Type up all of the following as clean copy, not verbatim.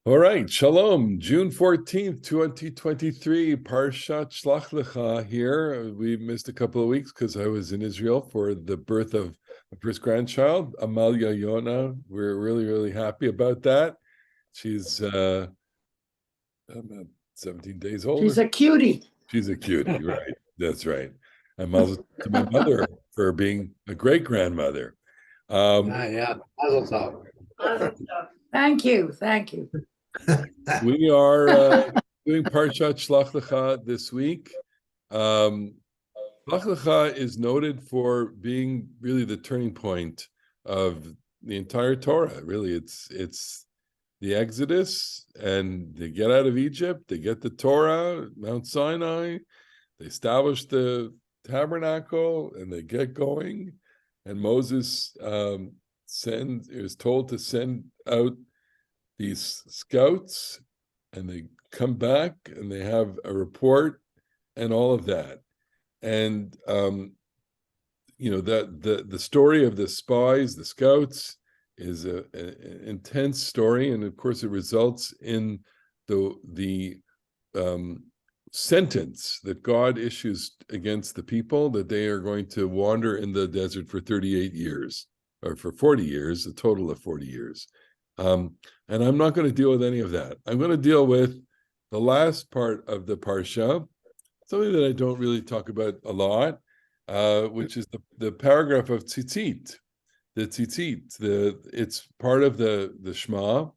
All right, Shalom, June 14th, 2023, Parasha Shlakh here. We missed a couple of weeks because I was in Israel for the birth of my first grandchild, Amalia Yona. We're really, really happy about that. She's 17 days old. She's a cutie. She's a cutie, right? That's right. I'm also to my mother for being a great grandmother. Yeah. Thank you. Thank you. We are doing Parashat Shlakh this week. Shlakh is noted for being really the turning point of the entire Torah. Really, it's the Exodus, and they get out of Egypt, they get the Torah, Mount Sinai, they establish the tabernacle, and they get going. And Moses is told to send out these scouts, and they come back and they have a report and all of that. And that the story of the spies, the scouts, is an intense story, and of course it results in the sentence that God issues against the people, that they are going to wander in the desert for 38 years, or for 40 years, a total of 40 years. And I'm not going to deal with any of that. I'm going to deal with the last part of the Parsha, something that I don't really talk about a lot, which is the paragraph of Tzitzit. The Tzitzit, it's part of the Shema.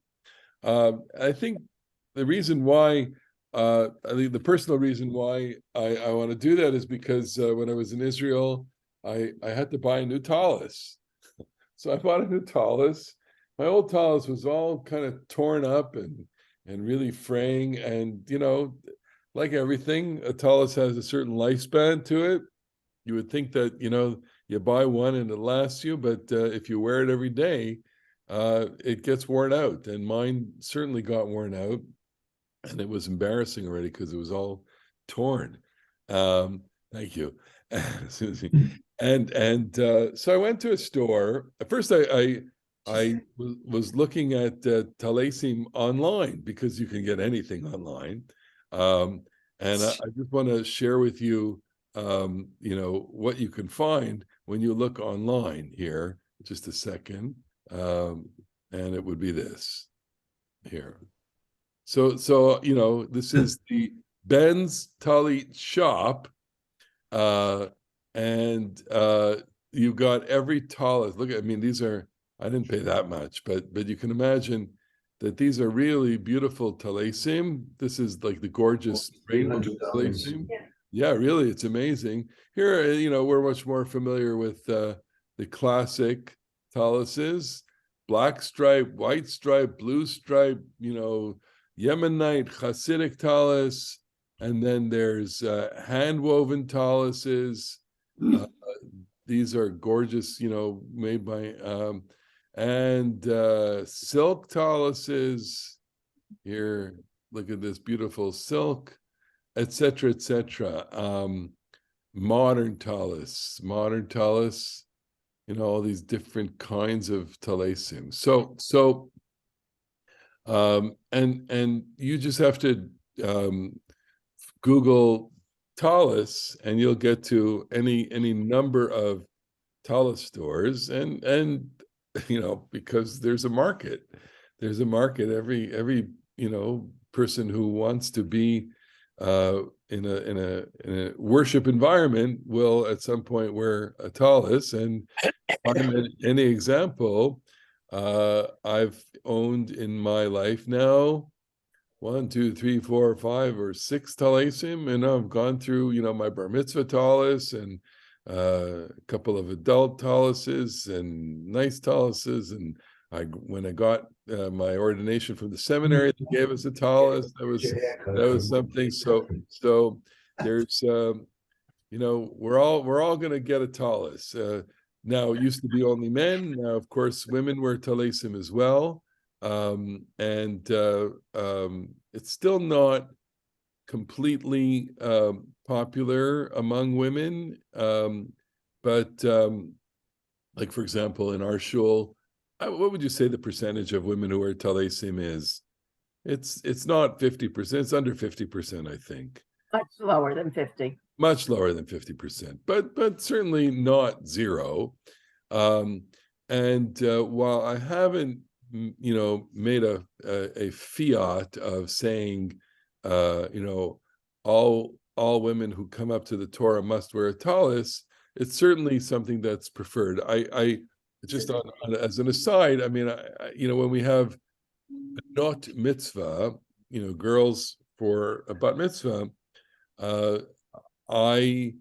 I think the reason why, I think the personal reason why I want to do that is because when I was in Israel, I had to buy a new tallis. So I bought a new tallis. My old tallis was all kind of torn up and really fraying. And, like everything, a tallis has a certain lifespan to it. You would think that, you buy one and it lasts you, but if you wear it every day, it gets worn out. And mine certainly got worn out. And it was embarrassing already because it was all torn. Thank you, Susie. And so I went to a store. At first, I was looking at Talesim online, because you can get anything online. And I just want to share with you, what you can find when you look online here. Just a second. And it would be this here. So this is the Ben's Talit shop. And you've got every tallis. Look, these are, I didn't pay that much, but you can imagine that these are really beautiful talesim. This is like the gorgeous rainbow talesim. Yeah, really, it's amazing. Here, we're much more familiar with the classic talises: black stripe, white stripe, blue stripe, Yemenite, Hasidic talis, and then there's hand-woven talises. These are gorgeous, made by and silk talises. Here, look at this beautiful silk, etc., etc. Modern talis, all these different kinds of talesim. So and you just have to Google tallis, and you'll get to any number of tallis stores, and because there's a market. Every person who wants to be in a worship environment will at some point wear a tallis. And any example, I've owned in my life now 1, 2, 3, 4, 5, or 6 talesim, and I've gone through, my bar mitzvah talis, and a couple of adult talises and nice talises. And when I got my ordination from the seminary, they gave us a talis. That was something. So there's we're all going to get a talis. Now, it used to be only men. Now, of course, women wear talesim as well. And it's still not completely popular among women. But like, for example, in our shul, what would you say the percentage of women who wear talesim is? it's not 50%, it's under 50%, I think. Much lower than 50. Much lower than 50%, but certainly not zero. And while I haven't, made a fiat of saying, all women who come up to the Torah must wear a talis, it's certainly something that's preferred. I just as an aside, I mean, when we have not mitzvah, girls for a bat mitzvah, I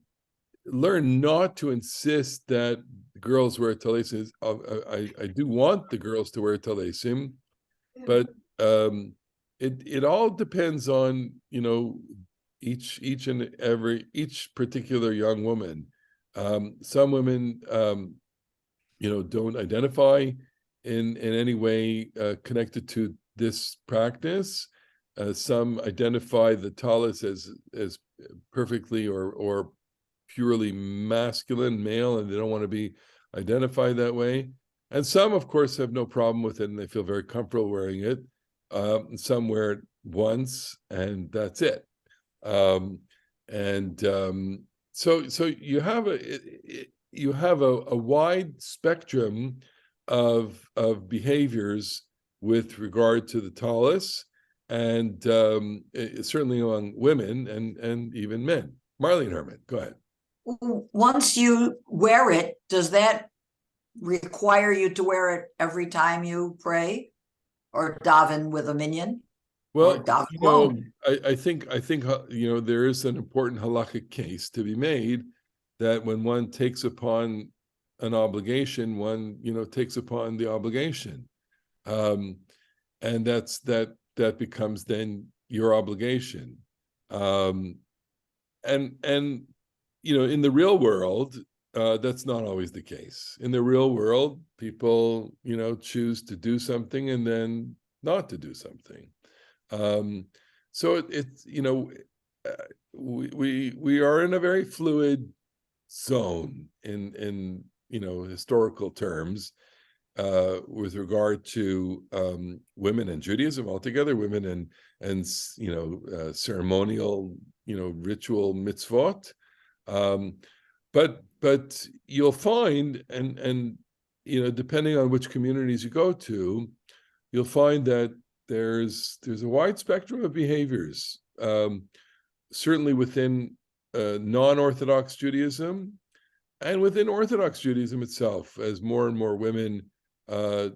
learn not to insist that girls wear talesim. I do want the girls to wear talesim, but it all depends on each particular young woman. Some women don't identify in any way connected to this practice. Some identify the talis as perfectly or purely masculine, male, and they don't want to be identified that way. And some, of course, have no problem with it, and they feel very comfortable wearing it. Some wear it once, and that's it. So you have a wide spectrum of behaviors with regard to the talis, and certainly among women and even men. Marlene Herman, go ahead. Once you wear it, does that require you to wear it every time you pray or daven with a minyan? Well, I think there is an important halakhic case to be made that when one takes upon an obligation, one takes upon the obligation, and that becomes then your obligation, and in the real world, that's not always the case. In the real world, people choose to do something and then not to do something. So it's we are in a very fluid zone in historical terms with regard to women and Judaism altogether, women and ceremonial ritual mitzvot, but you'll find and depending on which communities you go to, you'll find that there's a wide spectrum of behaviors, certainly within non-Orthodox Judaism and within Orthodox Judaism itself. As more and more women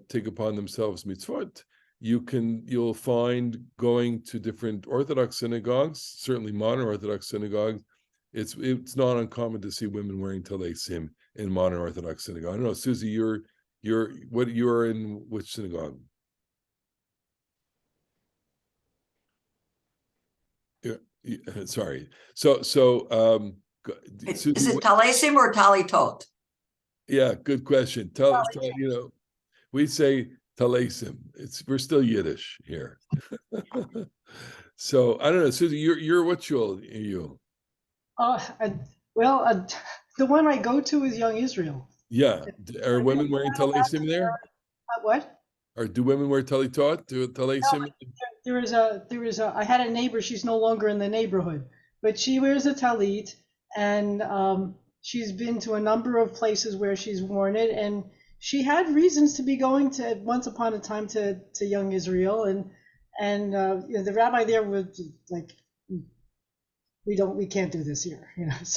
take upon themselves mitzvot, you'll find going to different Orthodox synagogues, certainly modern Orthodox synagogues. It's not uncommon to see women wearing talesim in modern Orthodox synagogue. I don't know, Susie, you're in which synagogue? Yeah, sorry. So Susie, is it talesim or talitot? Yeah, good question. We say talesim. We're still Yiddish here. So I don't know, Susie, you're what shul are you? The one I go to is Young Israel. Yeah. Are women wearing talesim there? What? Or do women wear talitot? Do talesim? No, I had a neighbor, she's no longer in the neighborhood, but she wears a talit, and she's been to a number of places where she's worn it, and she had reasons to be going to once upon a time to Young Israel, and the rabbi there was like, we can't do this here,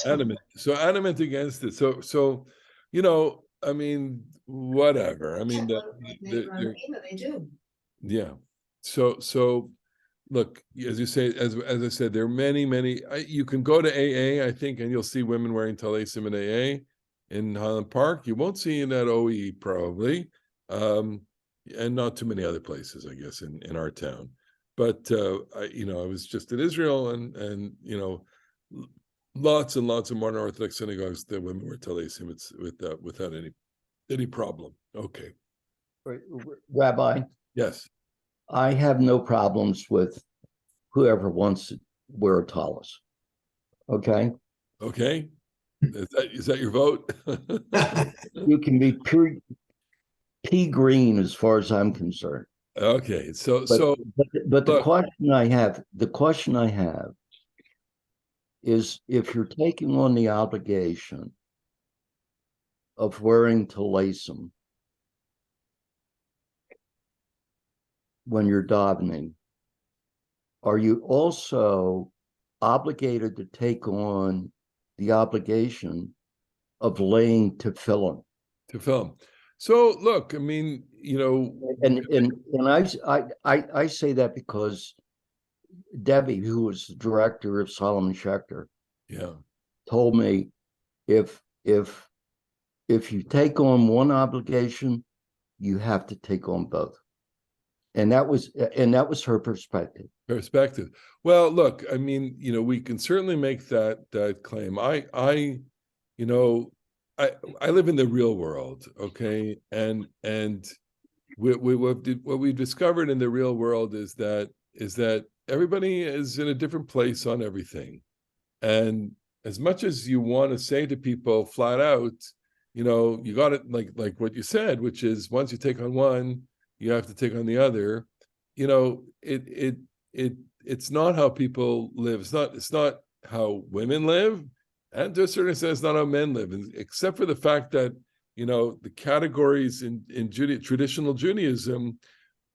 adamant against it. So I mean, whatever. I mean, they do. Yeah. So look, as you say, as I said, there are many. You can go to AA, I think, and you'll see women wearing talesim in AA in Highland Park. You won't see it at OE probably, and not too many other places, I guess, in our town. But I was just in Israel, and lots and lots of modern Orthodox synagogues that women wear talesim. It's without any problem. Okay. Rabbi. Yes. I have no problems with whoever wants to wear a talis. Okay. Okay. Is that your vote? You can be pea green as far as I'm concerned. Okay, so But the look, question I have is, if you're taking on the obligation of wearing talaisim when you're davening, are you also obligated to take on the obligation of laying tefillin? to film. So look, I mean, And I say that because Debbie, who was the director of Solomon Schechter, yeah. told me if you take on one obligation, you have to take on both. And that was her perspective. Perspective. Well, look, I mean, we can certainly make that claim. I live in the real world, okay, and what we've discovered in the real world is that everybody is in a different place on everything, and as much as you want to say to people flat out, you got it, like what you said, which is once you take on one, you have to take on the other. It's not how people live. It's not how women live, and to a certain extent, it's not how men live, except for the fact that the categories in traditional Judaism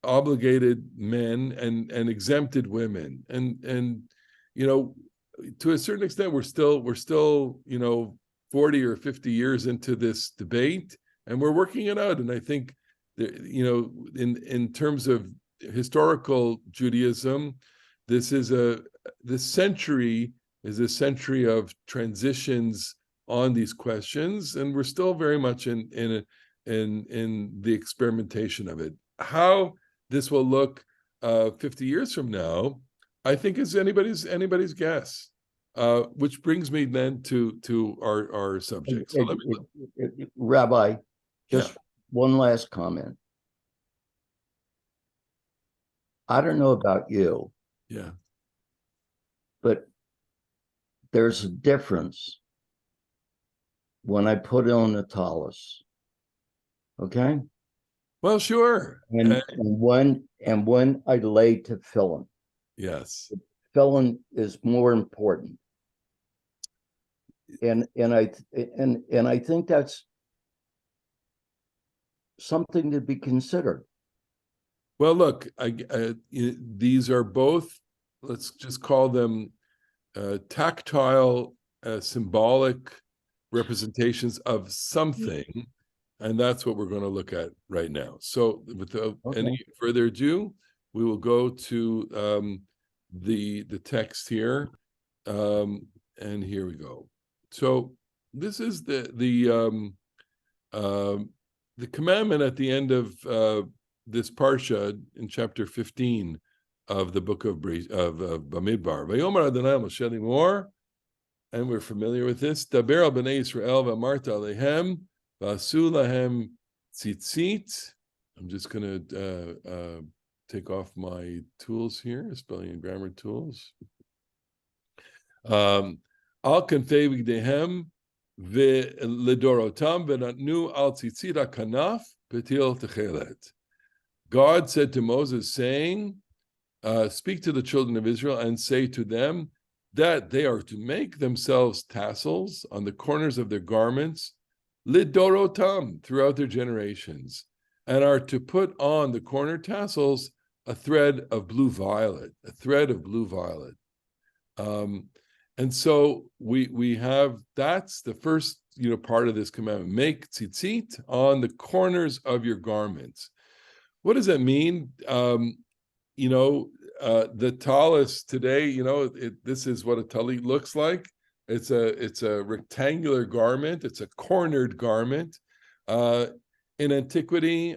obligated men and exempted women, and to a certain extent, we're still 40 or 50 years into this debate, and we're working it out. And I think that, in terms of historical Judaism, this century is a century of transitions on these questions, and we're still very much in the experimentation of it. How this will look 50 years from now, I think, is anybody's guess. Which brings me then to our subject. So Rabbi, just one last comment. I don't know about you, yeah, but there's a difference when I put on the tallis. Okay? well, sure. And when I lay tefillin. Yes. Tefillin is more important. And I think that's something to be considered. Well, look, these are both, let's just call them tactile, symbolic representations of something, and that's what we're going to look at right now. So without any further ado, we will go to the text here, and here we go. So this is the commandment at the end of this Parasha in chapter 15 of the book of Bamidbar. Vayomer Adonai Moshe Limor, and we're familiar with this. Daber al bnei Yisrael v'amarta alehem v'asu lahem tzitzit. I'm just going to take off my tools here, spelling and grammar tools. Al kanfei v'gdehem v'ledorotam v'natnu al tzitzit hakanaf petil techelet. God said to Moses, saying, speak to the children of Israel and say to them that they are to make themselves tassels on the corners of their garments, lidorotam, throughout their generations, and are to put on the corner tassels a thread of blue violet, and so we have, that's the first part of this commandment. Make tzitzit on the corners of your garments. What does that mean? The tallis today, this is what a talit looks like. It's a rectangular garment. It's a cornered garment. In antiquity,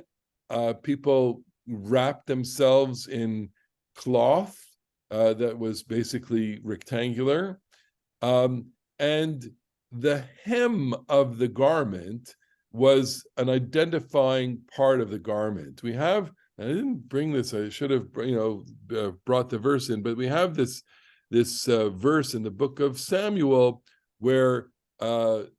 people wrapped themselves in cloth that was basically rectangular, and the hem of the garment was an identifying part of the garment. We have, I didn't bring this, I should have brought the verse in, but we have this verse in the book of Samuel where the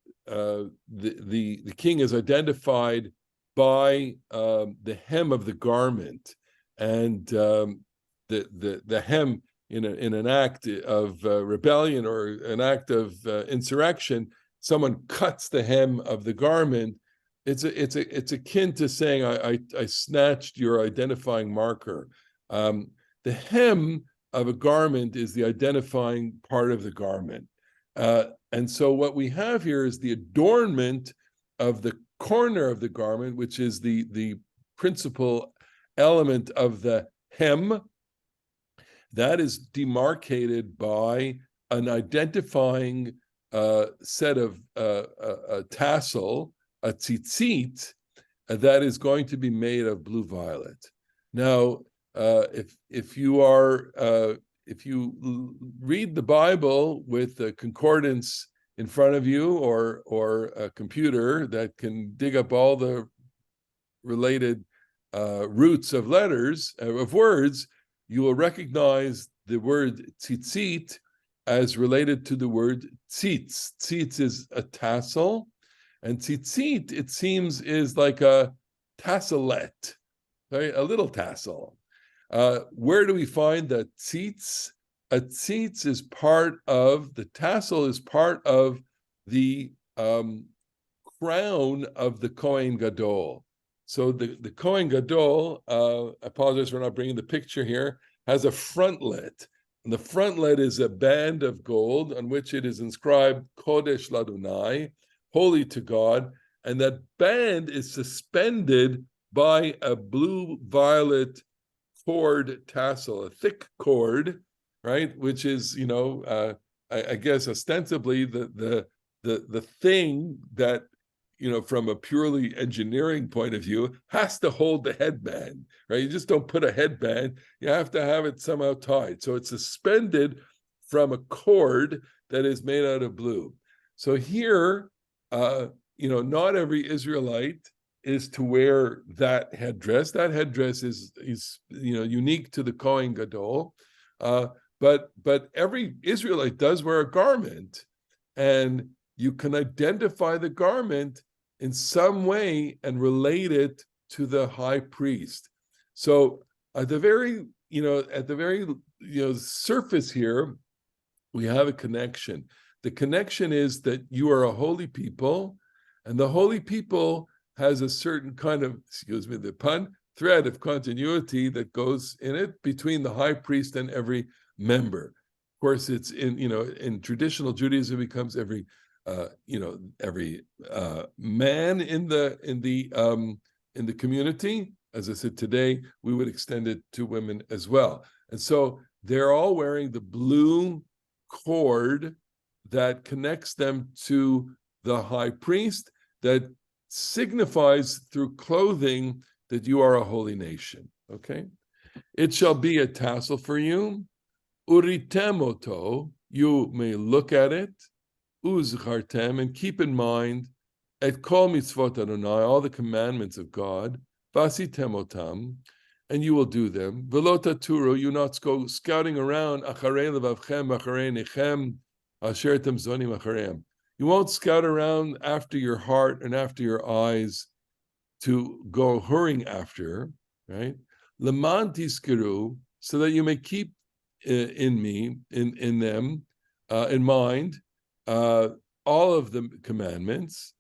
king is identified by the hem of the garment. and the hem in an act of rebellion or an act of insurrection, someone cuts the hem of the garment. It's akin to saying I snatched your identifying marker. The hem of a garment is the identifying part of the garment. And so what we have here is the adornment of the corner of the garment, which is the principal element of the hem. That is demarcated by an identifying set of a tassel, a tzitzit, that is going to be made of blue violet. Now, if you read the Bible with a concordance in front of you, or a computer that can dig up all the related roots of letters of words, you will recognize the word tzitzit as related to the word tzitz. Tzitz is a tassel, and tzitzit, it seems, is like a tasselet, right? A little tassel. Where do we find that tzitz? A tzitz is part of, the tassel is part of the crown of the Kohen Gadol. So the Kohen Gadol, I apologize for not bringing the picture here, has a frontlet. And the frontlet is a band of gold on which it is inscribed Kodesh Ladonai, holy to God. And that band is suspended by a blue-violet cord tassel, a thick cord, right? Which is, I guess ostensibly the thing that, from a purely engineering point of view, has to hold the headband, right? You just don't put a headband, you have to have it somehow tied. So it's suspended from a cord that is made out of blue. So here, not every Israelite is to wear that headdress. That headdress is unique to the Kohen Gadol. But every Israelite does wear a garment, and you can identify the garment in some way and relate it to the high priest. So at the very surface here, we have a connection. The connection is that you are a holy people, and the holy people has a certain kind of, excuse me, the pun, thread of continuity that goes in it between the high priest and every member. Of course, it's in traditional Judaism, it becomes every man in the community. As I said today, we would extend it to women as well. And so they're all wearing the blue cord that connects them to the high priest, that signifies through clothing that you are a holy nation. Okay? It shall be a tassel for you. Uritemoto, you may look at it. Uzchartem, and keep in mind, et kol mitzvot Adonai, all the commandments of God. Vasitemotam, and you will do them. Velo taturu, you not go scouting around. Acharei levavchem, acharei nechem, asher etem zonim achareim. You won't scout around after your heart and after your eyes to go hurrying after, right? Leman tiskiru, so that you may keep in mind, all of the commandments,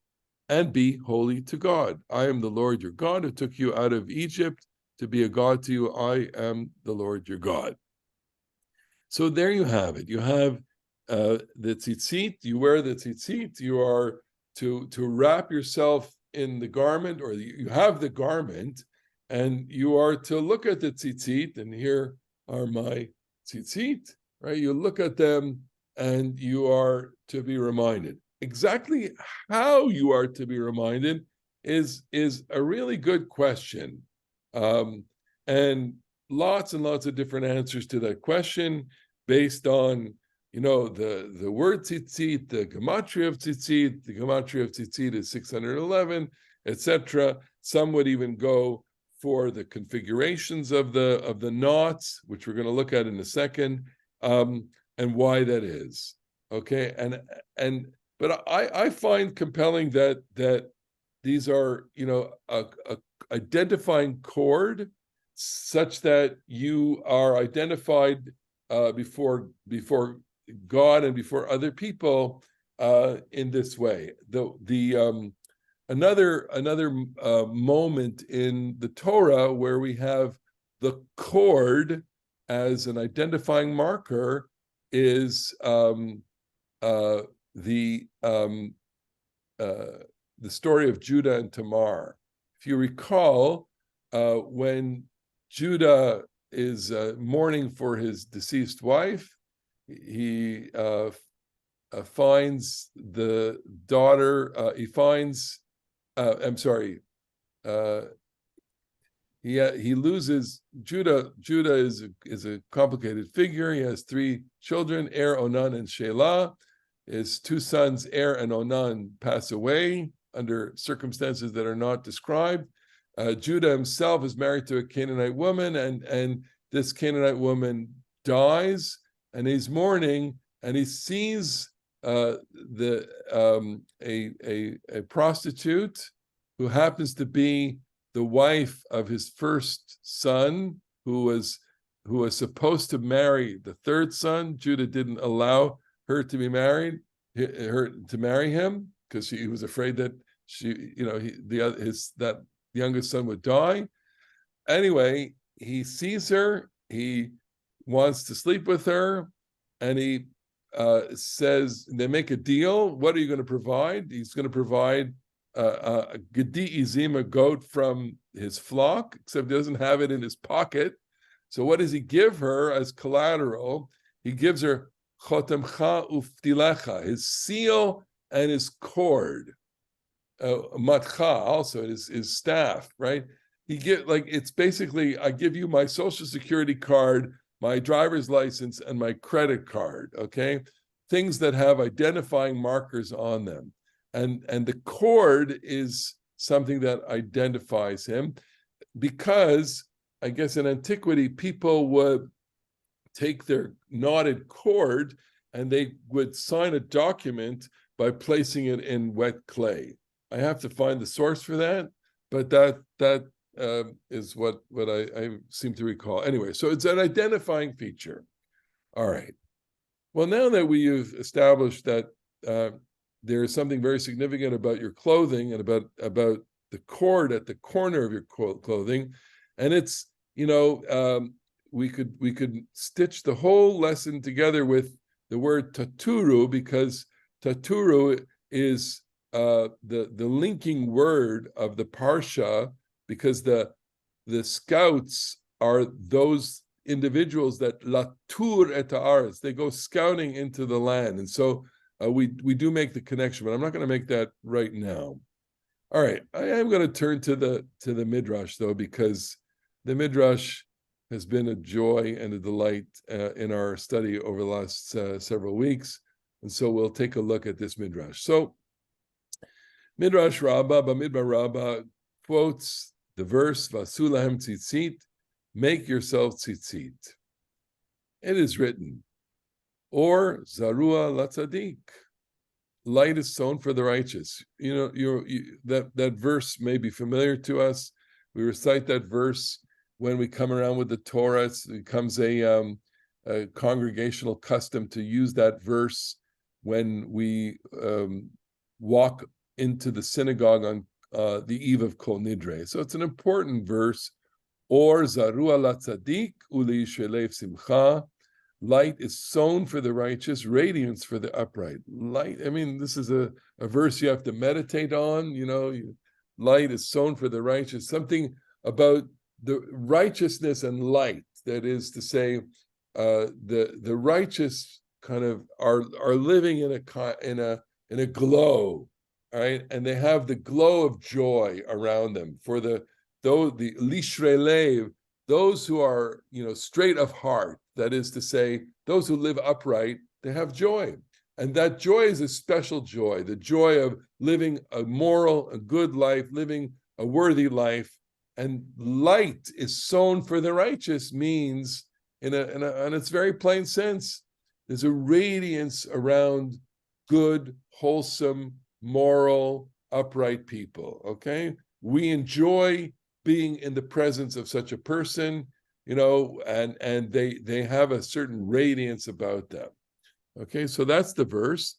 and be holy to God. I am the Lord your God who took you out of Egypt to be a God to you. I am the Lord your God. So there you have it. You have the tzitzit. You wear the tzitzit. You are to wrap yourself in the garment, or you have the garment, and you are to look at the tzitzit. And here are my tzitzit, right? You look at them, and you are to be reminded. Exactly how you are to be reminded is a really good question, and lots of different answers to that question based on the word tzitzit, the gematria of tzitzit. The gematria of tzitzit is 611, etc. Some would even go for the configurations of the knots, which we're going to look at in a second, and why that is. Okay, but I find compelling that these are a identifying cord such that you are identified before God and before other people in this way. Another moment in the Torah where we have the cord as an identifying marker is the story of Judah and Tamar. If you recall, when Judah is mourning for his deceased wife, he finds the daughter. He loses Judah. Judah is a complicated figure. He has 3 children, Er, Onan, and Shelah. His 2 sons, Er and Onan, pass away under circumstances that are not described. Judah himself is married to a Canaanite woman, and this Canaanite woman dies, and he's mourning, and he sees a prostitute who happens to be the wife of his first son, who was supposed to marry the 3rd son. Judah didn't allow her to be married, to marry him, because he was afraid that that youngest son would die. Anyway, he sees her, he wants to sleep with her, and he says, they make a deal. What are you going to provide? He's going to provide a Gedi-izim, a goat from his flock, except he doesn't have it in his pocket. So what does he give her as collateral? He gives her chotemcha uftilecha, his seal and his cord. Matcha, also his staff, right? It's basically, I give you my social security card, my driver's license, and my credit card, okay? Things that have identifying markers on them. And the cord is something that identifies him, because I guess in antiquity, people would take their knotted cord and they would sign a document by placing it in wet clay. I have to find the source for that, but that is what I seem to recall. Anyway, so it's an identifying feature. All right. Well, now that we've established that there is something very significant about your clothing and about the cord at the corner of your clothing, and it's, we could stitch the whole lesson together with the word taturu, because taturu is the linking word of the Parasha, because the scouts are those individuals that latur et haaretz, they go scouting into the land, and so we do make the connection, but I'm not going to make that right now. All right, I am going to turn to the Midrash, though, because the Midrash has been a joy and a delight in our study over the last several weeks, and so we'll take a look at this Midrash. So Midrash Rabbah, Bamidbar Rabbah, quotes the verse, Vasu lahem tzitzit, make yourself tzitzit. It is written, or Zarua Latzadik, light is sown for the righteous. That verse may be familiar to us. We recite that verse when we come around with the Torah. It becomes a congregational custom to use that verse when we walk into the synagogue on the eve of Kol Nidre. So it's an important verse. Or Zarua Latzadik uli shelev simcha. Light is sown for the righteous, radiance for the upright. Light, I mean, this is a verse you have to meditate on. Light is sown for the righteous. Something about the righteousness and light. That is to say, the righteous kind of are living in a glow, right? And they have the glow of joy around them. For the lishrei lev, those who are straight of heart, that is to say, those who live upright, they have joy. And that joy is a special joy, the joy of living a moral, a good life, living a worthy life. And light is sown for the righteous means, in its very plain sense, there's a radiance around good, wholesome, moral, upright people, okay? We enjoy being in the presence of such a person, and they have a certain radiance about them. Okay, so that's the verse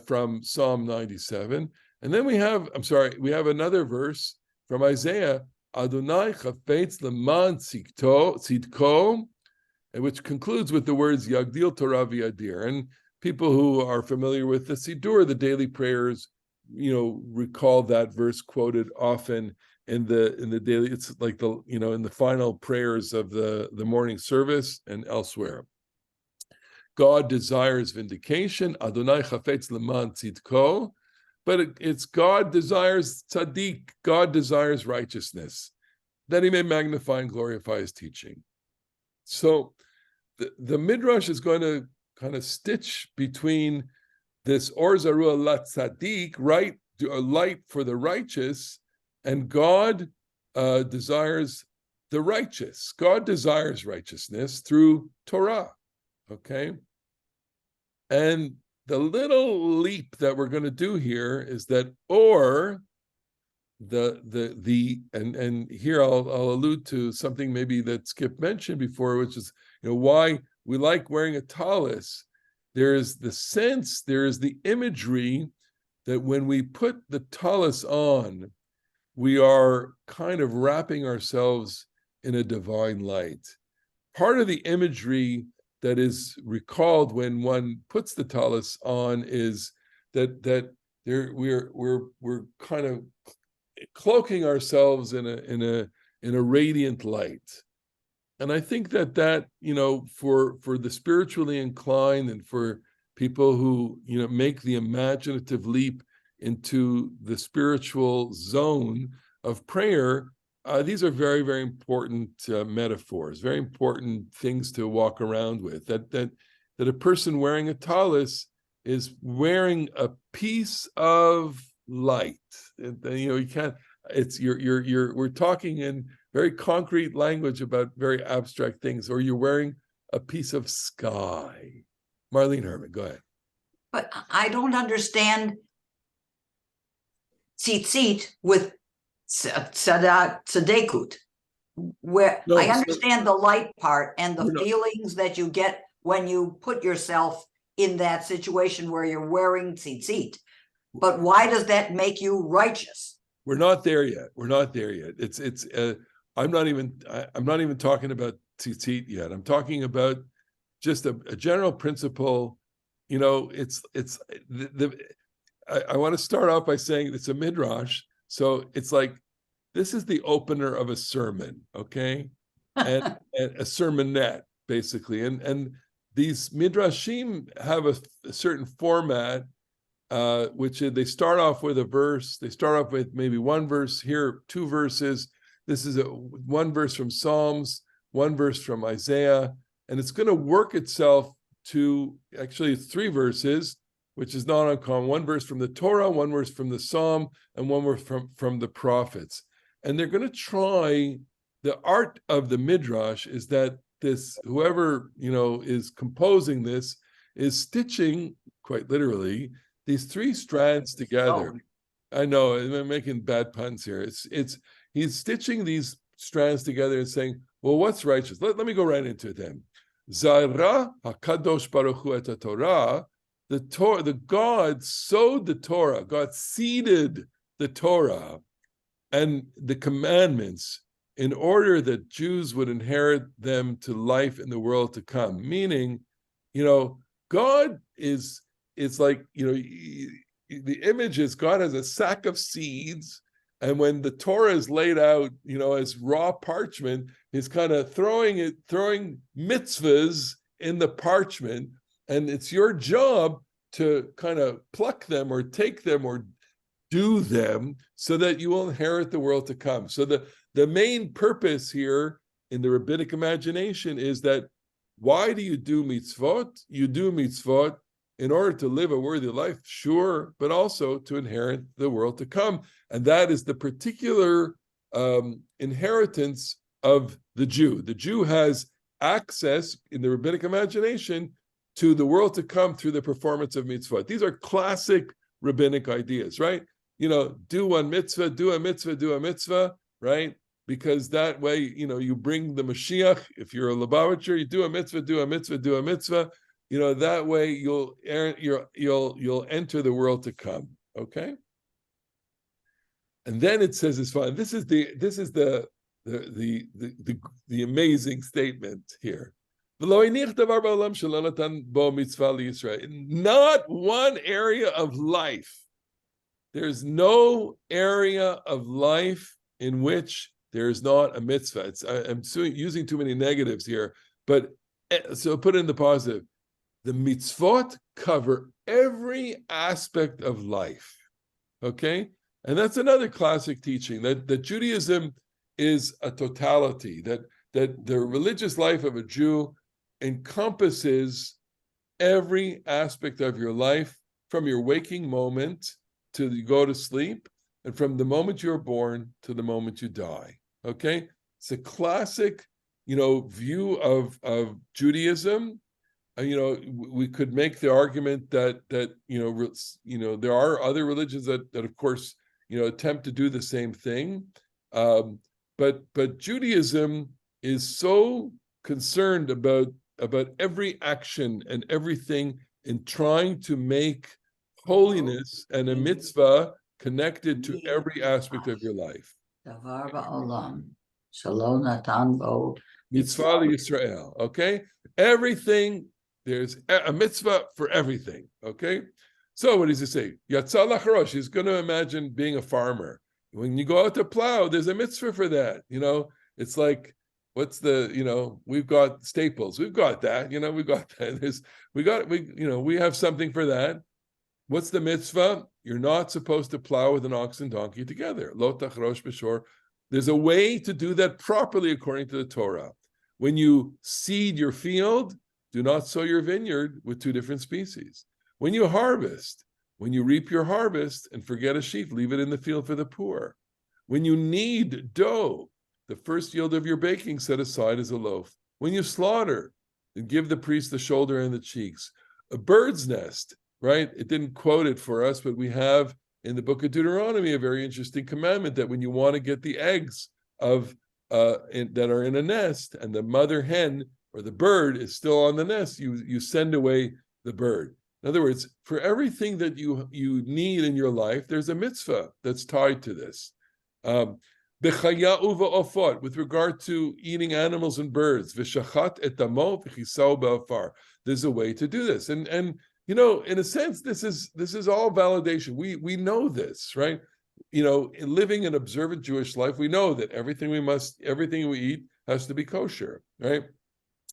from Psalm 97. And then we have another verse from Isaiah, Adonai chafetz leman tzidko, which concludes with the words Yagdil Torah v'yadir. And people who are familiar with the Siddur, the daily prayers, recall that verse quoted often in the daily. It's like in the final prayers of the morning service and elsewhere. God desires vindication. Adonai chafetz leman tzidko. But it's God desires tzaddik. God desires righteousness, that he may magnify and glorify his teaching. So the Midrash is going to kind of stitch between this Or Zarua la tzaddik, right, a light for the righteous, and God desires the righteous. God desires righteousness through Torah. Okay? And the little leap that we're going to do here is that and here I'll allude to something maybe that Skip mentioned before, which is why we like wearing a tallis. There is the imagery that when we put the tallis on, we are kind of wrapping ourselves in a divine light. Part of the imagery that is recalled when one puts the tallis on is that we're kind of cloaking ourselves in a radiant light. And I think that for the spiritually inclined and for people who make the imaginative leap into the spiritual zone of prayer, these are very, very important metaphors, very important things to walk around with. That a person wearing a tallis is wearing a piece of light. And, you can't. We're talking in very concrete language about very abstract things. Or you're wearing a piece of sky. Marlene Herman, go ahead. But I don't understand tzitzit with tzedekut, where I understand the light part and the feelings that you get when you put yourself in that situation where you're wearing tzitzit. But why does that make you righteous? We're not there yet. It's I'm not even talking about tzitzit yet. I'm talking about just a general principle. I want to start off by saying it's a midrash. So it's like, this is the opener of a sermon, okay? And a sermonette, basically. And these midrashim have a certain format, which they start off with a verse. They start off with maybe one verse, here 2 verses. This is one verse from Psalms, 1 verse from Isaiah, and it's going to work itself to actually 3 verses, which is not uncommon. 1 verse from the Torah, 1 verse from the Psalm, and 1 verse from the prophets. And they're going to try, the art of the midrash is that this, whoever is composing this, is stitching, quite literally, these 3 strands together. I know, I'm making bad puns here. He's stitching these strands together and saying, well, what's righteous? Let me go right into it then. Zara hakadosh baruch hu et Torah. The God sowed the Torah. God seeded the Torah and the commandments in order that Jews would inherit them to life in the world to come. Meaning, God is, it's like, the image is God has a sack of seeds, and when the Torah is laid out, as raw parchment, he's kind of throwing mitzvahs in the parchment, and it's your job to kind of pluck them or take them or do them so that you will inherit the world to come. So the main purpose here in the rabbinic imagination is that why do you do mitzvot? You do mitzvot in order to live a worthy life, sure, but also to inherit the world to come. And that is the particular inheritance of the Jew. The Jew has access in the rabbinic imagination to the world to come through the performance of mitzvot. These are classic rabbinic ideas, right? Do one mitzvah, do a mitzvah, do a mitzvah, right? because that way, you bring the Mashiach. If you're a Lubavitcher, you do a mitzvah, do a mitzvah, do a mitzvah. That way you'll enter the world to come. Okay. And then it says as far. This is the amazing statement here. Not one area of life. There's no area of life in which there's not a mitzvah. I'm using too many negatives here, but so put in the positive. The mitzvot cover every aspect of life. Okay? And that's another classic teaching, that Judaism is a totality, that the religious life of a Jew encompasses every aspect of your life, from your waking moment to you go to sleep, and from the moment you're born to the moment you die. Okay? It's a classic, view of Judaism. We could make the argument that there are other religions that of course attempt to do the same thing, but Judaism is so concerned about every action and everything in trying to make holiness and a mitzvah connected to every aspect of your life. Mitzvah Yisrael. Okay, everything. There's a mitzvah for everything. Okay. So what does he say? Yatzal Lachrosh. He's going to imagine being a farmer. When you go out to plow, there's a mitzvah for that. It's like, we've got staples. We've got that. We've got that. We have something for that. What's the mitzvah? You're not supposed to plow with an ox and donkey together. Lo tachrosh b'shor. There's a way to do that properly according to the Torah. When you seed your field, do not sow your vineyard with two different species. When you harvest, when you reap your harvest and forget a sheaf, leave it in the field for the poor. When you knead dough, the first yield of your baking set aside as a loaf. When you slaughter, then give the priest the shoulder and the cheeks. A bird's nest, right? It didn't quote it for us, but we have in the book of Deuteronomy a very interesting commandment that when you want to get the eggs that are in a nest, and the mother hen or the bird is still on the nest, you send away the bird. In other words, for everything that you need in your life, there's a mitzvah that's tied to this. B'chaya uva ofot, with regard to eating animals and birds, v'shachat et damo v'chisau be'afar. There's a way to do this, and in a sense, this is all validation. We know this, right? In living an observant Jewish life, we know that everything we eat has to be kosher, right?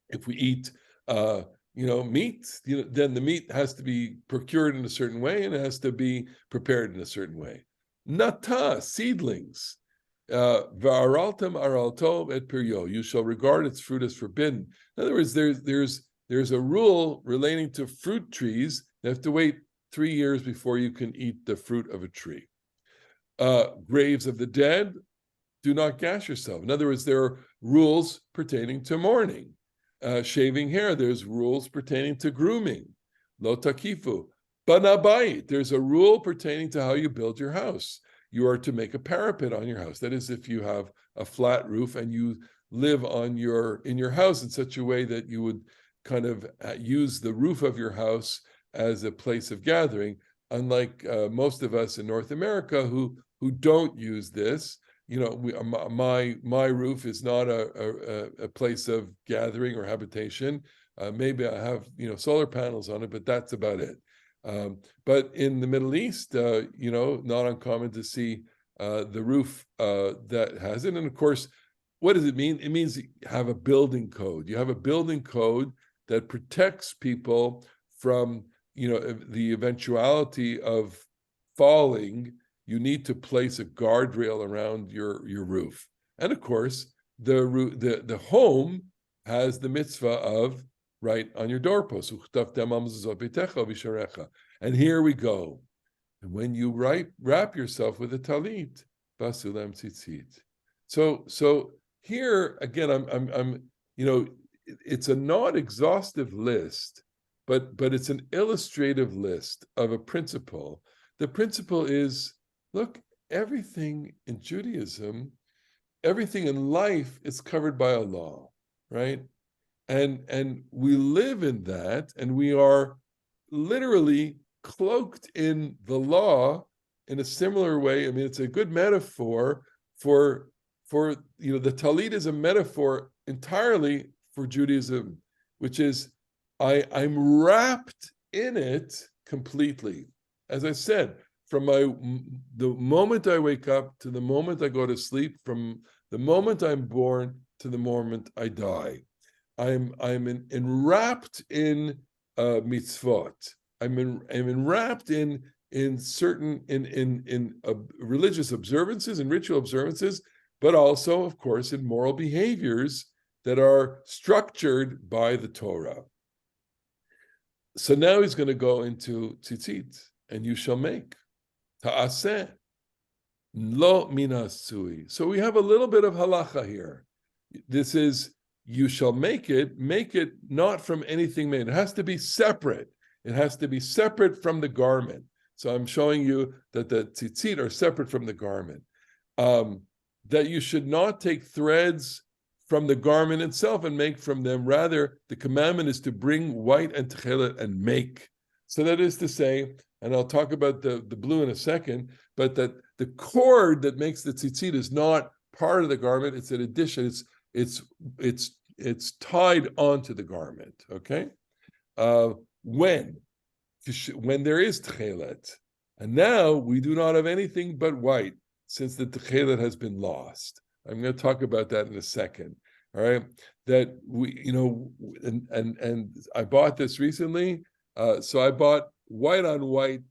If we eat, meat, then the meat has to be procured in a certain way and it has to be prepared in a certain way. Nata, seedlings. Va'araltem aralto et piryo. You shall regard its fruit as forbidden. In other words, there's a rule relating to fruit trees. You have to wait 3 years before you can eat the fruit of a tree. Graves of the dead, do not gash yourself. In other words, there are rules pertaining to mourning. Shaving hair, there's rules pertaining to grooming. Lo takifu. Banabayit, there's a rule pertaining to how you build your house. You are to make a parapet on your house. That is, if you have a flat roof and you live in your house in such a way that you would kind of use the roof of your house as a place of gathering, unlike most of us in North America who don't use this. My roof is not a place of gathering or habitation. Maybe I have solar panels on it, but that's about it. But in the Middle East, not uncommon to see the roof that has it. And of course, what does it mean? It means you have a building code. You have a building code that protects people from the eventuality of falling. You need to place a guardrail around your roof. And of course, the home has the mitzvah of right on your doorpost. And here we go. And when you wrap yourself with a talit, basulam tzitzit. So here again, I'm it's a not exhaustive list, but it's an illustrative list of a principle. The principle is, look, everything in Judaism everything in life is covered by a law, right? And we live in that, and we are literally cloaked in the law in a similar way. I mean, it's a good metaphor for the talit is a metaphor entirely for Judaism, which is I'm wrapped in it completely. As I said, from the moment I wake up to the moment I go to sleep, from the moment I'm born to the moment I die, I'm enwrapped in mitzvot. I'm enwrapped in certain religious observances and ritual observances, but also, of course, in moral behaviors that are structured by the Torah. So now he's going to go into tzitzit, and you shall make ta'aseh lo minasui. So we have a little bit of halacha here. This is you shall make it not from anything made. It has to be separate. It has to be separate from the garment. So I'm showing you that the tzitzit are separate from the garment. That you should not take threads from the garment itself and make from them. Rather, the commandment is to bring white and techelet and make. So that is to say, and I'll talk about the blue in a second, but that the cord that makes the tzitzit is not part of the garment. It's an addition. It's tied onto the garment. Okay, when there is techelet, and now we do not have anything but white, since the techelet has been lost. I'm going to talk about that in a second. All right, that we, and I bought this recently. So I bought white on white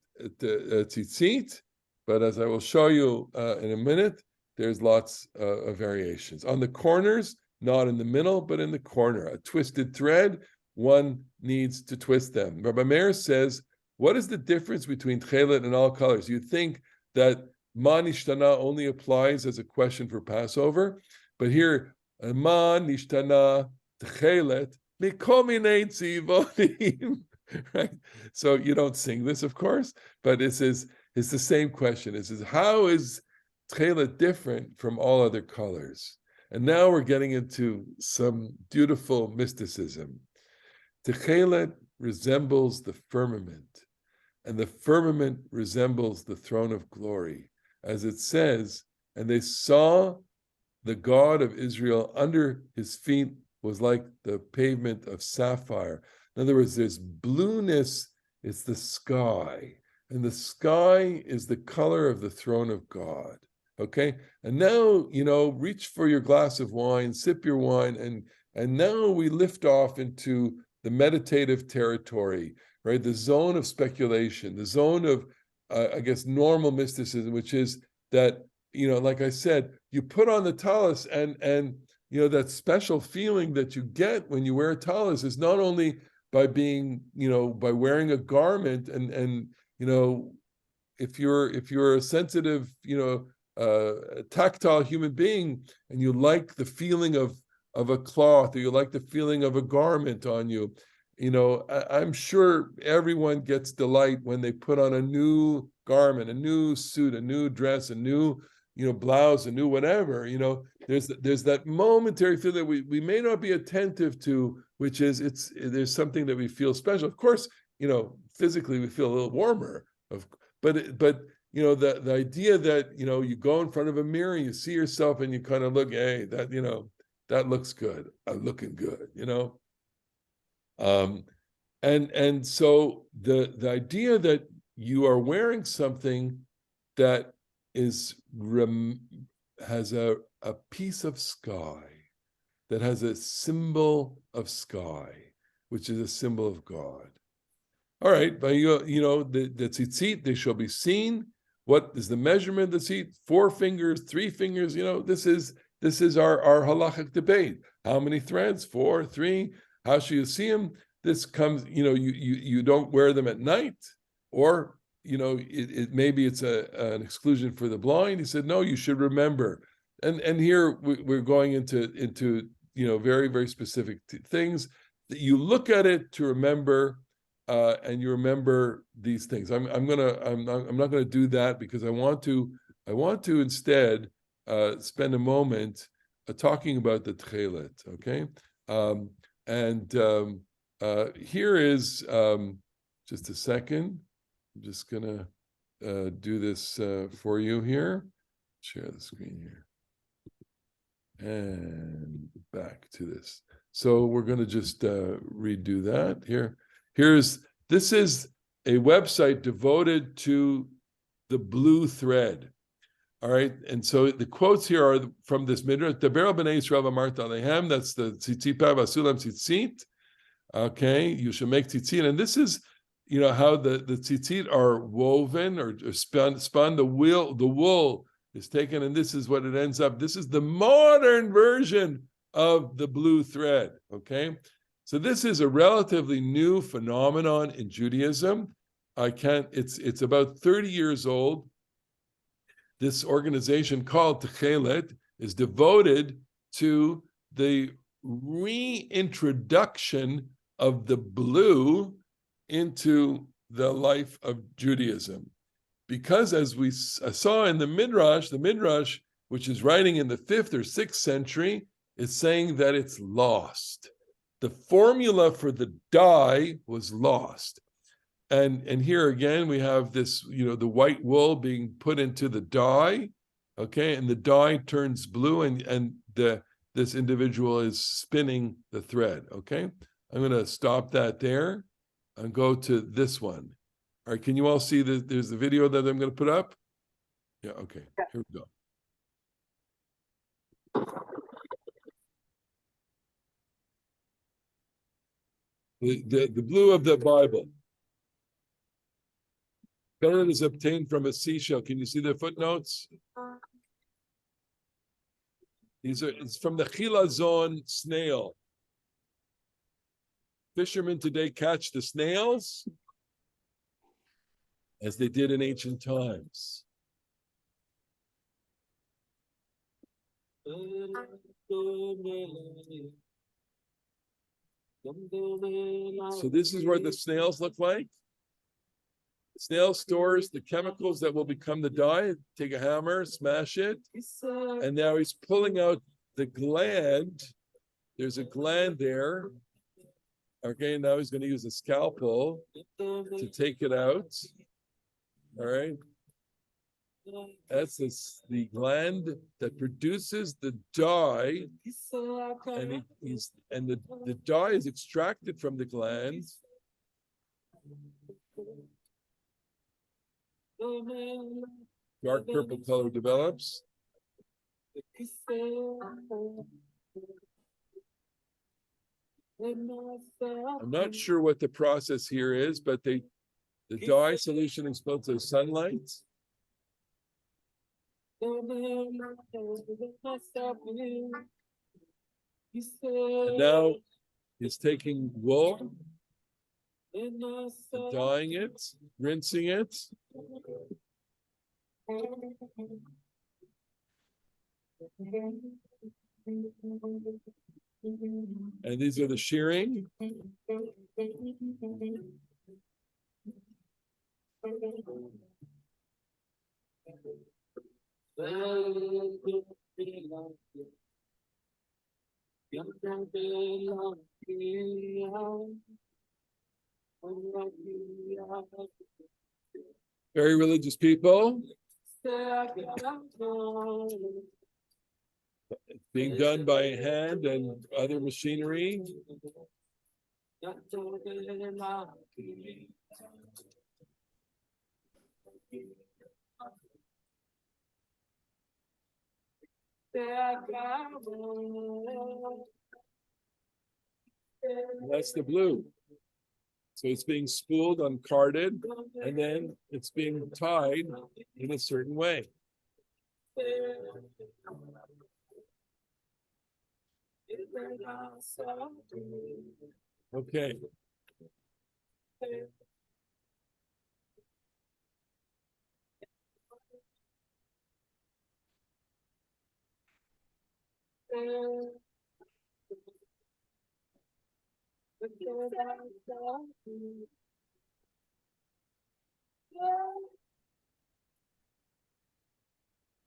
tzitzit, but as I will show you in a minute, there's lots of variations. On the corners, not in the middle, but in the corner. A twisted thread, one needs to twist them. Rabbi Meir says, what is the difference between techelet and all colors? You'd think that Ma nishtana only applies as a question for Passover, but here, Ma nishtana techelet mikol minei tzivonim. Right? So you don't sing this, of course, but it's the same question. It says, how is techelet different from all other colors? And now we're getting into some beautiful mysticism. Techelet resembles the firmament, and the firmament resembles the throne of glory. As it says, and they saw the God of Israel under his feet was like the pavement of sapphire. In other words, there's blueness, it's the sky, and the sky is the color of the throne of God. Okay, and now, reach for your glass of wine, sip your wine, and now we lift off into the meditative territory, right? The zone of speculation, the zone of, I guess, normal mysticism, which is that, like I said, you put on the talis, and that special feeling that you get when you wear a talis is not only by being, by wearing a garment, and if you're a sensitive, a tactile human being, and you like the feeling of a cloth, or you like the feeling of a garment on you, I'm sure everyone gets delight when they put on a new garment, a new suit, a new dress, a new, blouse, a new whatever. There's that momentary feeling that we may not be attentive to, which is there's something that we feel special. Of course, physically we feel a little warmer, but the idea that you go in front of a mirror, you see yourself, and you kind of look, hey, that looks good. I'm looking good, and so the idea that you are wearing something that has a piece of sky, that has a symbol of sky, which is a symbol of God. All right, but the tzitzit, they shall be seen. What is the measurement of the tzitzit? 4 fingers, 3 fingers. This is our halachic debate. How many threads? 4, 3. How should you see them? This comes, you don't wear them at night, or maybe it's an exclusion for the blind. He said, no, you should remember. And here we're going into very, very specific things that you look at it to remember, and you remember these things. I'm not gonna do that, because I want to instead spend a moment talking about the Tchelet, okay? Here is, just a second, I'm just gonna do this for you here. Share the screen here. And back to this. So we're gonna just redo that here. This is a website devoted to the blue thread. All right, and so the quotes here are from this midrash. The Beryl B'nai Yisrael Amart Alehem. That's the Tzitzit Vasulam Tzitzit. Okay, you should make tzitzit, and this is, how the tzitzit are woven or spun. The wool is taken, and this is what it ends up. This is the modern version of the blue thread. Okay, so this is a relatively new phenomenon in Judaism. It's about 30 years old. This organization called Tchelet is devoted to the reintroduction of the blue into the life of Judaism. Because as we saw in the Midrash, which is writing in the 5th or 6th century, is saying that it's lost. The formula for the dye was lost. And here again, we have this, the white wool being put into the dye, okay? And the dye turns blue, and this individual is spinning the thread, okay? I'm going to stop that there and go to this one. All right, can you all see there's the video that I'm going to put up? Yeah, okay, here we go. The blue of the Bible. Color is obtained from a seashell. Can you see the footnotes? It's from the chilazon snail. Fishermen today catch the snails as they did in ancient times. So this is what the snails look like. The snail stores the chemicals that will become the dye. Take a hammer, smash it, and now he's pulling out the gland. There's a gland there. Okay, now he's going to use a scalpel to take it out. All right. That's the gland that produces the dye, and the dye is extracted from the gland. Dark purple color develops. I'm not sure what the process here is, but the dye solution exposed to sunlight. And now he's taking wool and dyeing it, rinsing it. And these are the shearing. Very religious people. It's being done by hand and other machinery. That's the blue. So it's being spooled, uncarded, and then it's being tied in a certain way. Okay.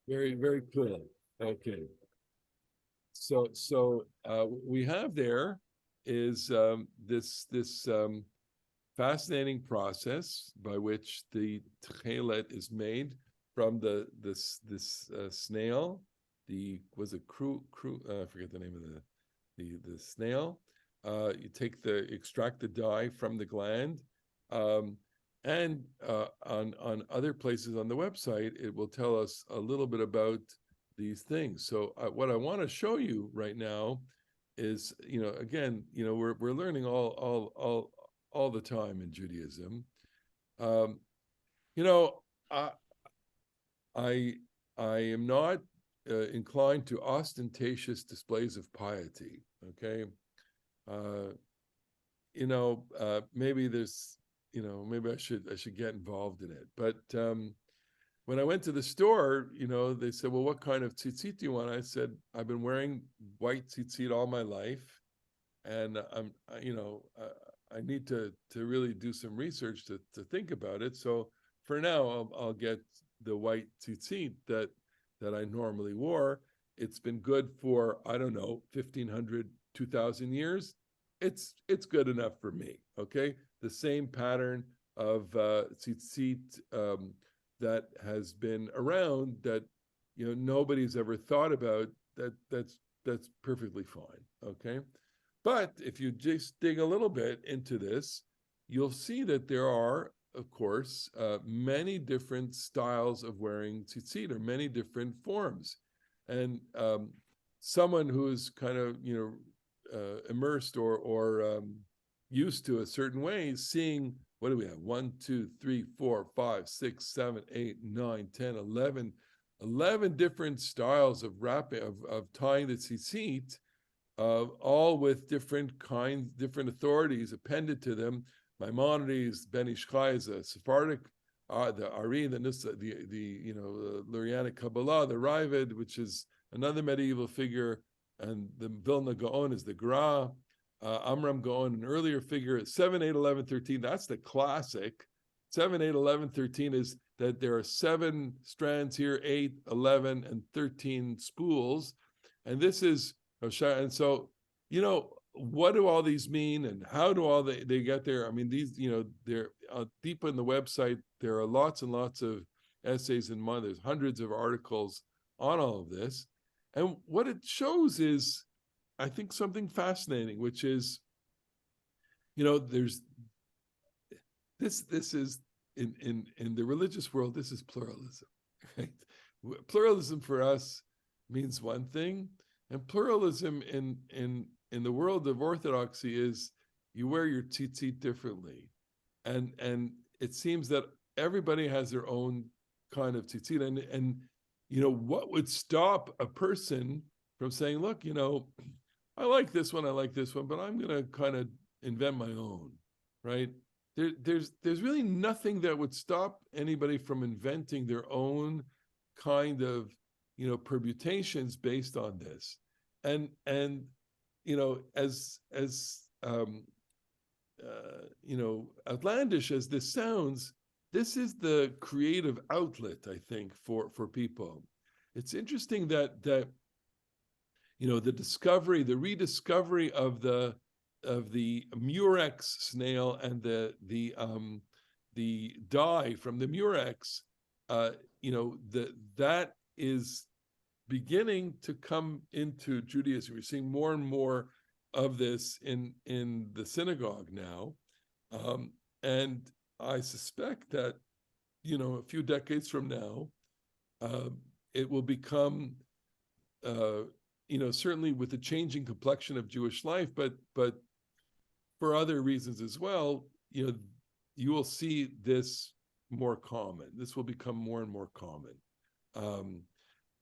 Very, very cool. Okay. So we have there is this fascinating process by which the tchelet is made from this snail. Was it I forget the name of the snail. You extract the dye from the gland, and on other places on the website, it will tell us a little bit about these things. So what I want to show you right now is, again, we're learning all the time in Judaism. You know, I am not inclined to ostentatious displays of piety. Okay, maybe there's, maybe I should get involved in it. But when I went to the store, they said, "Well, what kind of tzitzit do you want?" I said, "I've been wearing white tzitzit all my life, and I need to really do some research to think about it. So for now, I'll get the white tzitzit that I normally wore. It's been good for, I don't know, 1,500, 2,000 years. It's good enough for me." Okay, the same pattern of tzitzit that has been around, that nobody's ever thought about. That's perfectly fine. Okay, but if you just dig a little bit into this, you'll see that there are, of course, many different styles of wearing tzitzit, or many different forms. And someone who's kind of immersed or used to a certain way, seeing, what do we have? 1, 2, 3, 4, 5, 6, 7, 8, 9, 10, 11 different styles of wrapping, of tying the tzitzit, all with different authorities appended to them. Maimonides, Ben Ish Chai is a Sephardic, the Ari, the Nissa, the Lurianic Kabbalah, the Ravid, which is another medieval figure, and the Vilna Gaon is the Gra, Amram Gaon, an earlier figure, 7, 8, 11, 13. That's the classic. 7, 8, 11, 13 is that there are 7 strands here, 8, 11, and 13 spools, and this is. And so, what do all these mean, and how do all they get there? I mean, these, they're deep in the website. There are lots and lots of essays and there's hundreds of articles on all of this. And what it shows is, I think, something fascinating, which is, there's this is in the religious world, this is pluralism, right? Pluralism for us means one thing. And pluralism in the world of Orthodoxy is, you wear your tzitzit differently, and it seems that everybody has their own kind of tzitzit, and what would stop a person from saying, "Look, I like this one, but I'm going to kind of invent my own," right? There's really nothing that would stop anybody from inventing their own kind of permutations based on this. And as outlandish as this sounds, this is the creative outlet, I think, for people. It's interesting that the rediscovery of the murex snail and the dye from the murex, that is beginning to come into Judaism. We're seeing more and more of this in the synagogue now, and I suspect that a few decades from now, it will become certainly with the changing complexion of Jewish life, but for other reasons as well, you will see this more common. This will become more and more common.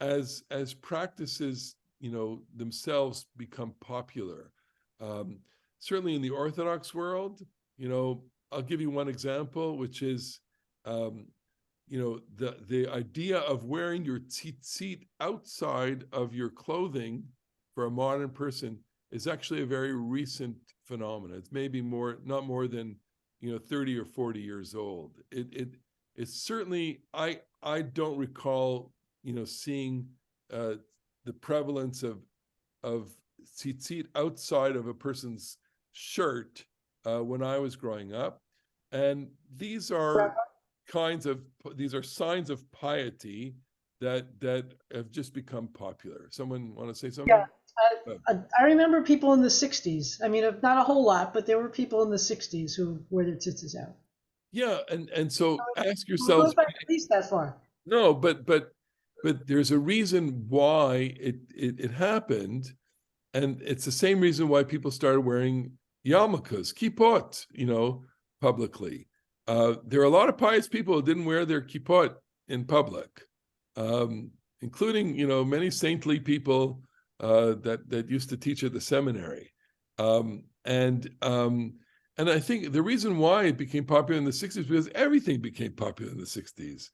As practices, themselves become popular. Certainly in the Orthodox world, I'll give you one example, which is, the idea of wearing your tzitzit outside of your clothing for a modern person is actually a very recent phenomenon. It's maybe not more than 30 or 40 years old. It's certainly, I don't recall seeing the prevalence of tzitzit outside of a person's shirt when I was growing up, and these are signs of piety that have just become popular. Someone want to say something? Yeah, I remember people in the 60s. I mean, not a whole lot, but there were people in the 60s who wore their tzitzis out. Yeah, and so ask It yourselves. goes back at least that far. No, but there's a reason why it happened, and it's the same reason why people started wearing yarmulkes, kippot, publicly. There are a lot of pious people who didn't wear their kippot in public, including many saintly people that used to teach at the seminary, and I think the reason why it became popular in the 60s because everything became popular in the 60s.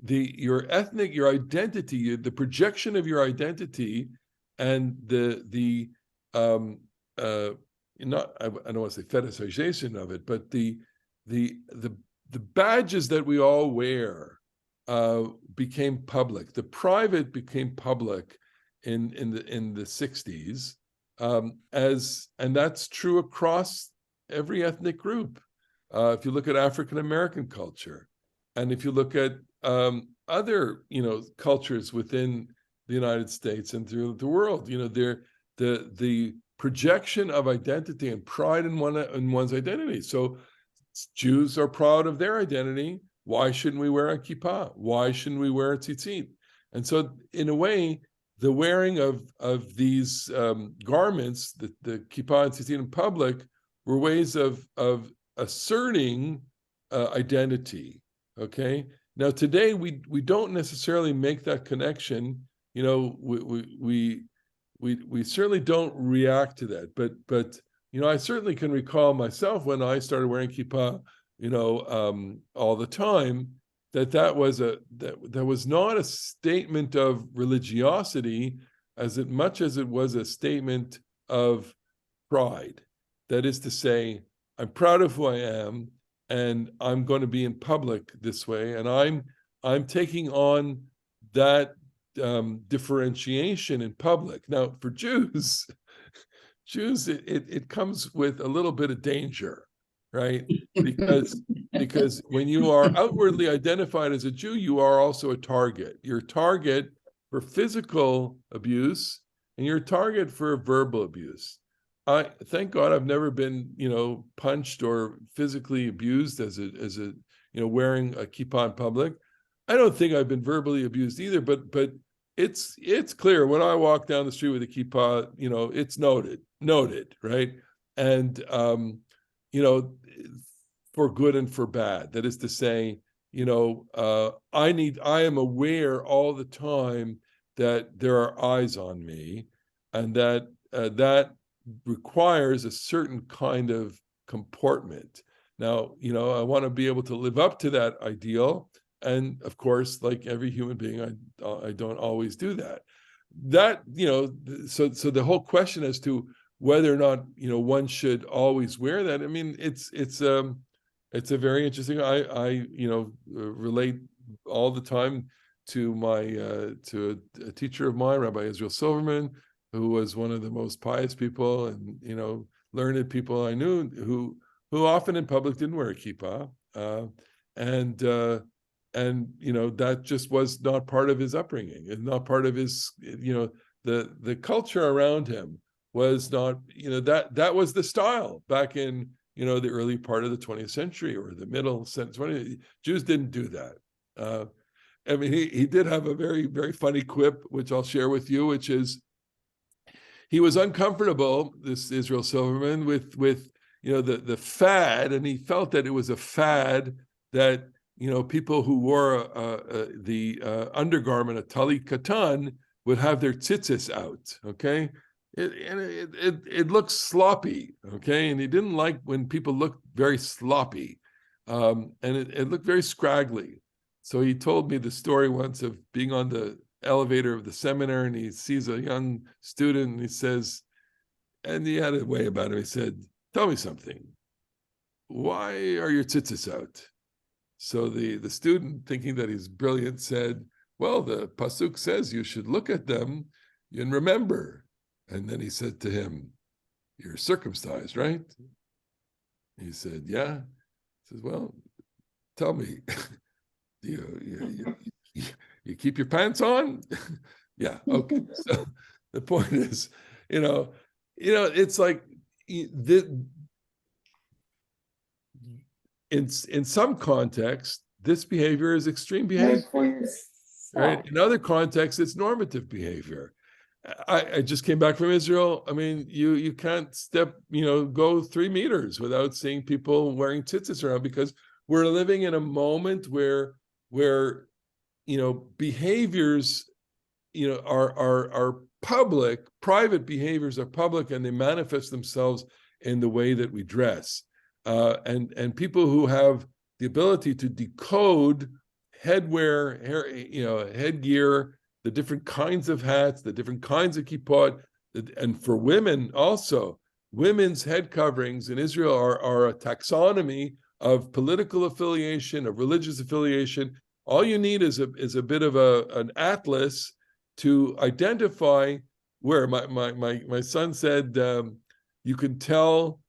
Your identity, the projection of your identity, and I don't want to say fetishization of it, but the badges that we all wear became public. The private became public in the 60s, and that's true across every ethnic group. If you look at African American culture, and if you look at other cultures within the United States and through the world, the projection of identity and pride in one's identity. So Jews are proud of their identity. Why shouldn't we wear a kippah? Why shouldn't we wear a tzitzit? And so, in a way, the wearing of these garments, the kippah and tzitzit in public, were ways of asserting identity. Okay. Now today we don't necessarily make that connection. We certainly don't react to that. But I certainly can recall myself when I started wearing kippah, all the time. That was not a statement of religiosity as much as it was a statement of pride. That is to say, I'm proud of who I am, and I'm going to be in public this way, and I'm taking on that differentiation in public. Now, for Jews, it comes with a little bit of danger, right? Because when you are outwardly identified as a Jew, you are also a target. You're a target for physical abuse, and you're a target for verbal abuse. I thank God I've never been, punched or physically abused as a wearing a kippah in public. I don't think I've been verbally abused either, but it's clear when I walk down the street with a kippah, it's noted, right? And for good and for bad. That is to say, I am aware all the time that there are eyes on me, and that requires a certain kind of comportment. Now, I want to be able to live up to that ideal. And of course, like every human being, I don't always do that. So the whole question as to whether or not, one should always wear that, I mean, it's a very interesting, I relate all the time to to a teacher of mine, Rabbi Israel Silverman, who was one of the most pious people and learned people I knew, who often in public didn't wear a kippah, and that just was not part of his upbringing and not part of his the culture around him was not that was the style back in the early part of the 20th century or the middle 20th. Jews didn't do that. I mean, he did have a very, very funny quip, which I'll share with you, which is, he was uncomfortable, this Israel Silverman, with the fad, and he felt that it was a fad that people who wore the undergarment, a talit katan, would have their tzitzis out. Okay, it looks sloppy. Okay, and he didn't like when people looked very sloppy, and it looked very scraggly. So he told me the story once of being on the elevator of the seminary, and he sees a young student, and he says, and he had a way about him, he said, "Tell me something. Why are your tzitzis out?" So the student, thinking that he's brilliant, said, "Well, the pasuk says you should look at them, and remember. And then he said to him, "You're circumcised, right?" He said, "Yeah." He says, "Well, tell me, you keep your pants on?" Yeah, okay. So the point is, it's like in some context, this behavior is extreme behavior. Right? In other contexts, it's normative behavior. I just came back from Israel. I mean, you can't go 3 meters without seeing people wearing tzitzits around, because we're living in a moment where behaviors are public, private behaviors are public, and they manifest themselves in the way that we dress. And people who have the ability to decode headwear, headgear, the different kinds of hats, the different kinds of kippot, and for women also, women's head coverings in Israel are a taxonomy of political affiliation, of religious affiliation. All you need is a bit of an atlas to identify where. My son said, you can tell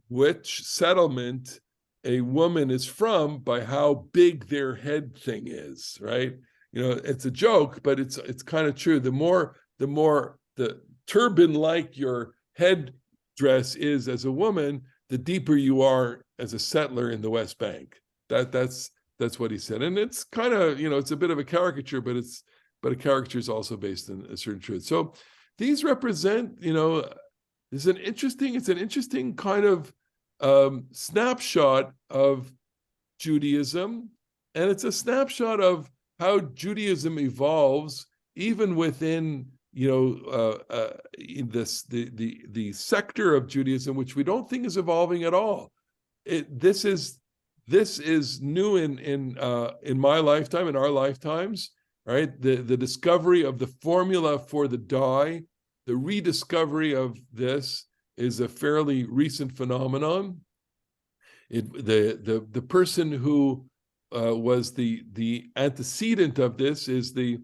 which settlement a woman is from by how big their head thing is, right? It's a joke, but it's kind of true. The more the turban-like your head dress is as a woman, the deeper you are as a settler in the West Bank. That's what he said. And it's kind of, it's a bit of a caricature, but a caricature is also based on a certain truth. So these represent, it's an interesting kind of snapshot of Judaism, and it's a snapshot of how Judaism evolves even within the sector of Judaism, which we don't think is evolving at all. This is new in my lifetime, in our lifetimes, right? The discovery of the formula for the dye, the rediscovery of this is a fairly recent phenomenon. The person who was the antecedent of this is the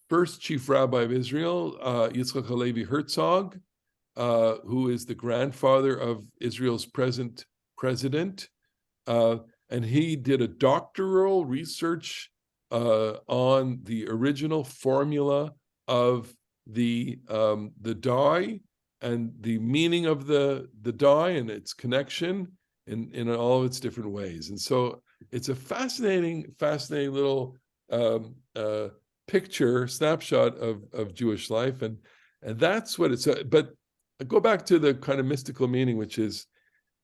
first chief rabbi of Israel, Yitzchak Halevi Herzog, who is the grandfather of Israel's present president, and he did a doctoral research on the original formula of the dye and the meaning of the dye and its connection in all of its different ways. And so it's a fascinating little picture, snapshot of Jewish life, and that's what it's. But I go back to the kind of mystical meaning, which is,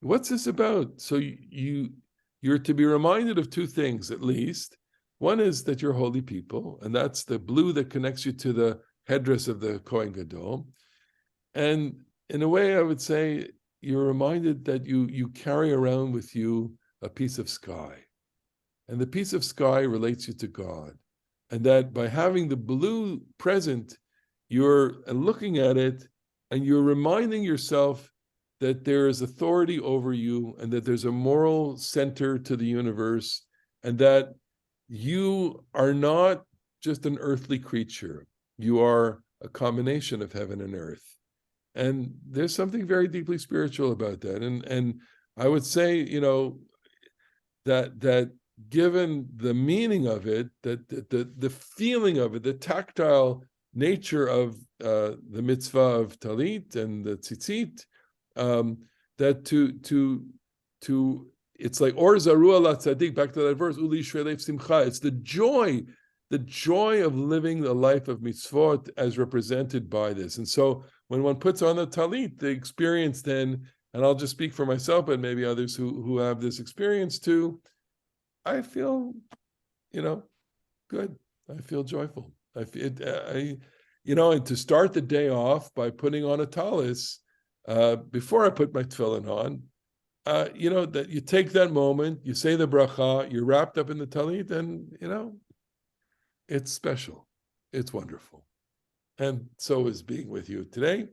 what's this about? So you're to be reminded of two things at least. One is that you're holy people, and that's the blue that connects you to the headdress of the Kohen Gadol. And in a way, I would say you're reminded that you carry around with you a piece of sky, and the piece of sky relates you to God, and that by having the blue present, you're looking at it, and you're reminding yourself that there is authority over you, and that there's a moral center to the universe, and that you are not just an earthly creature. You are a combination of heaven and earth. And there's something very deeply spiritual about that. And I would say, that given the meaning of it, that the feeling of it, the tactile nature of the mitzvah of talit and the tzitzit, that to it's like or zaru ala tzaddik, back to that verse, uli shrelev simcha. It's the joy of living the life of mitzvot as represented by this. And so when one puts on the talit, the experience then, and I'll just speak for myself, but maybe others who have this experience too, I feel, good. I feel joyful. And to start the day off by putting on a talis, before I put my tefillin on, that you take that moment, you say the bracha, you're wrapped up in the talit, and, it's special. It's wonderful. And so is being with you today.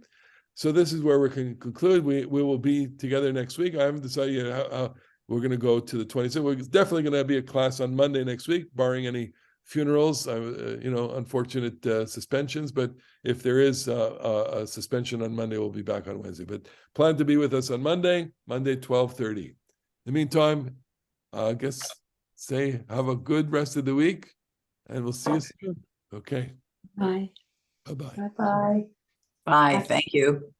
So this is where we can conclude. We will be together next week. I haven't decided yet how we're going to go to the 26th. We're definitely going to be a class on Monday next week, barring any funerals, unfortunate suspensions, but if there is a suspension on Monday, we'll be back on Wednesday. But plan to be with us on Monday, 12:30. In the meantime, I guess have a good rest of the week, and we'll see you soon. Okay. Bye. Bye-bye. Bye-bye. Bye, thank you.